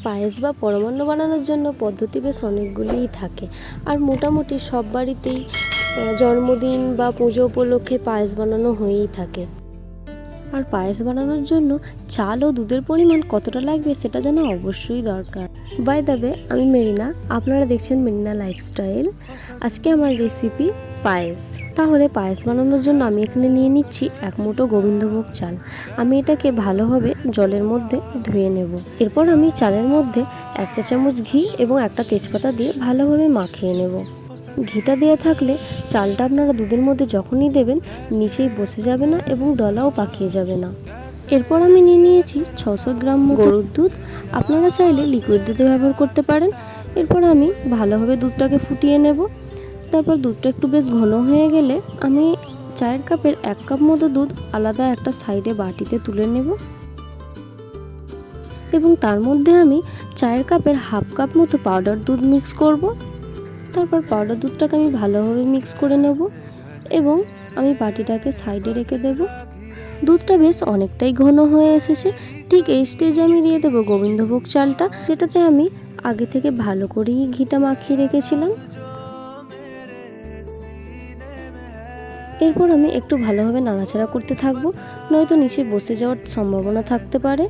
পায়েস বা পরমান্ন বানানোর জন্য পদ্ধতি বেশ অনেকগুলিই থাকে, আর মোটামুটি সব বাড়িতেই জন্মদিন বা পুজো উপলক্ষে পায়েস বানানো হয়েই থাকে। আর পায়েস বানানোর জন্য চাল ও দুধের পরিমাণ কতটা লাগবে সেটা জানা অবশ্যই দরকার। বাই দ্য ওয়ে, আমি মেরিনা, আপনারা দেখছেন মেরিনা লাইফস্টাইল। আজকে আমার রেসিপি পায়েস। তাহলে পায়েস বানানোর জন্য আমি এখানে নিয়ে নিচ্ছি 1 মুঠো গোবিন্দভোগ চাল। আমি এটাকে ভালোভাবে জলের মধ্যে ধুয়ে নেব। এরপর আমি চালের মধ্যে 1 চা চামচ ঘি এবং একটা তেজপাতা দিয়ে ভালোভাবে মাখিয়ে নেব। ঘিটা দেওয়া থাকলে চালটা আপনারা দুধের মধ্যে যখনই দেবেন নিচেই বসে যাবে না এবং দলাও পাকিয়ে যাবে না। এরপর আমি নিয়ে নিয়েছি 600 গ্রাম গরুর দুধ। আপনারা চাইলে লিকুইড দুধে ব্যবহার করতে পারেন। এরপর আমি ভালোভাবে দুধটাকে ফুটিয়ে নেব। তারপর দুধটা একটু বেশ ঘন হয়ে গেলে আমি চায়ের কাপের 1 কাপ মতো দুধ আলাদা একটা সাইডে বাটিতে তুলে নেব এবং তার মধ্যে আমি চায়ের কাপের 1/2 কাপ মতো পাউডার দুধ মিক্স করব। তারপর পাউডার দুধটাকে আমি ভালোভাবে মিক্স করে নেব এবং আমি বাটিটাকে সাইডে রেখে দেব। দুধটা বেশ অনেকটাই ঘন হয়ে এসেছে। ঠিক এই স্টেজে আমি দিয়ে দেবো গোবিন্দভোগ চালটা, যেটাতে আমি আগে থেকে ভালো করেই ঘিটা মাখিয়ে রেখেছিলাম। এরপর আমি একটু ভালোভাবে নাড়াচাড়া করতে থাকবো, নয়তো নিচে বসে যাওয়ার সম্ভাবনা থাকতে পারে।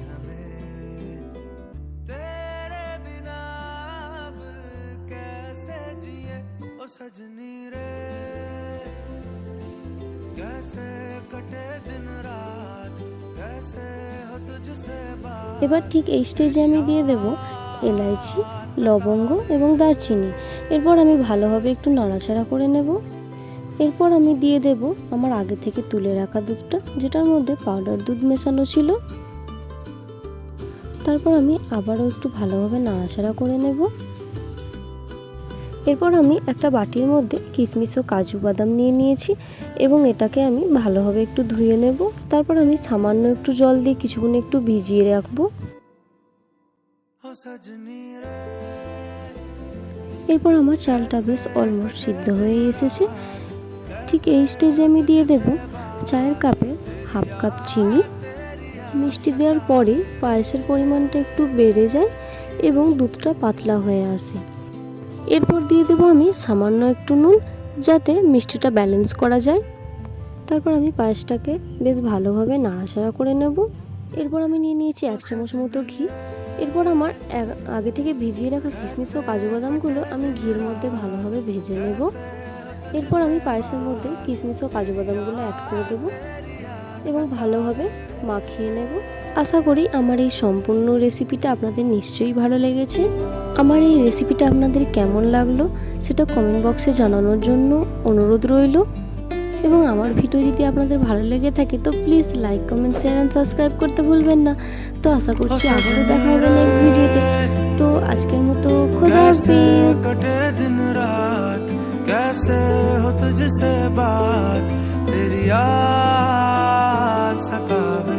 এবার ঠিক এই স্টেজে আমি দিয়ে দেব এলাইচি, লবঙ্গ এবং দারচিনি। এরপর আমি ভালোভাবে একটু নাড়াচাড়া করে নেব। এরপর আমি দিয়ে দেব আমার আগে থেকে তুলে রাখা দুধটা, যেটার মধ্যে পাউডার দুধ মেশানো ছিল। তারপর আমি আবারও একটু ভালোভাবে নাড়াচাড়া করে নেব। এরপর আমি একটা বাটির মধ্যে কিশমিশ ও কাজু বাদাম নিয়ে নিয়েছি এবং এটাকে আমি ভালোভাবে একটু ধুয়ে নেব। তারপর আমি সামান্য একটু জল দিয়ে কিছুক্ষণ একটু ভিজিয়ে রাখবো। এরপর আমার চালটা বেশ অলমোস্ট সিদ্ধ হয়ে এসেছে। ঠিক এই স্টেজে আমি দিয়ে দেব চায়ের কাপে 1/2 কাপ চিনি। মিষ্টি দেওয়ার পরে পায়েসের পরিমাণটা একটু বেড়ে যায় এবং দুধটা পাতলা হয়ে আসে। এরপর দিয়ে দেবো আমি সামান্য একটু নুন, যাতে মিষ্টিটা ব্যালেন্স করা যায়। তারপর আমি পায়েসটাকে বেশ ভালোভাবে নাড়াচাড়া করে নেব। এরপর আমি নিয়ে নিয়েছি 1 চামচ মতো ঘি। এরপর আমার আগে থেকে ভিজিয়ে রাখা কিশমিশ ও কাজু বাদামগুলো আমি ঘির মধ্যে ভালোভাবে ভেজে নেব। এরপর আমি পায়েসের মধ্যে কিশমিশ ও কাজু বাদামগুলো অ্যাড করে দেব এবং ভালোভাবে মাখিয়ে নেব। আশা করি আমার এই সম্পূর্ণ রেসিপিটা আপনাদের নিশ্চয়ই ভালো লেগেছে। আমার এই রেসিপিটা আপনাদের কেমন লাগলো সেটা কমেন্ট বক্সে জানানোর জন্য অনুরোধ রইল। এবং আমার ভিডিও যদি আপনাদের ভালো লেগে থাকে তো please like, comment, share and subscribe করতে ভুলবেন না। তো আশা করছি আবারও দেখা হবে নেক্সট ভিডিওতে। তো আজকের মতো খোদা হাফেজ। कैसे हो तुझसे बात, तेरी याद सतावे।